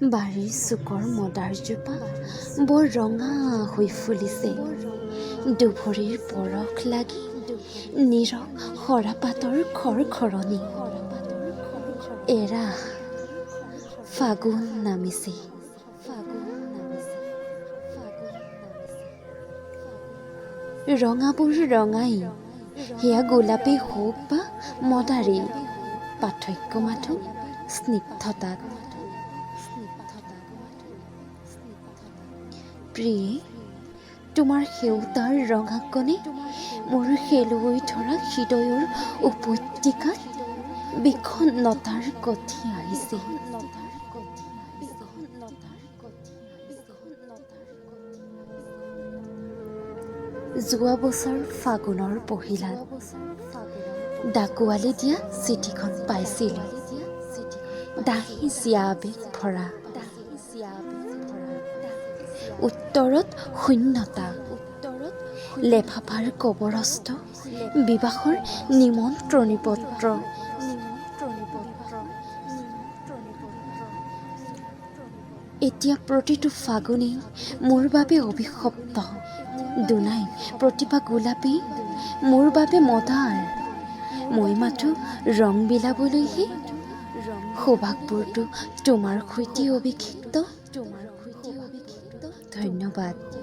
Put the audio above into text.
বাৰীৰ চুকৰ মদাৰজোপা বৰ ৰঙা হৈ ফুলিছে। দুভৰিৰ পৰশ লাগি নীৰৱ সৰাপাতৰ খৰখৰণি। এৰা ফাগুন নামিছে। ৰঙাবোৰ ৰঙাই, সেয়া গোলাপী হওক বা মদাৰী, পাৰ্থক্য মাথো স্নিগ্ধতাত। প্ৰিয়ে, তোমাৰ সেউতাৰ ৰঙাকণে মোৰ শেলুৱৈ ধৰা হৃদয়ৰ উপত্যকাত বিষণ্ণতাৰ কঠি আহিছে। যোৱা বছৰ ফাগুনৰ পহিলাত ডাকুৱালি দিয়া চিঠিখন পাইছিলোঁ। দাহি জীয়া আবেগ ভৰা। উত্তৰত শূন্যতা। লেফাফাৰ কবৰস্থ বিবাহৰ নিমন্ত্ৰণী পত্ৰ। এতিয়া প্ৰতিটো ফাগুনেই মোৰ বাবে অভিশপ্ত। দুনাই প্ৰতিভা গোলাপী মোৰ বাবে মদাৰ। মই মাথো ৰং বিলাবলৈহে। সৌভাগবোৰতো তোমাৰ সৈতে অভিষিক্ত। ধন্যবাদ।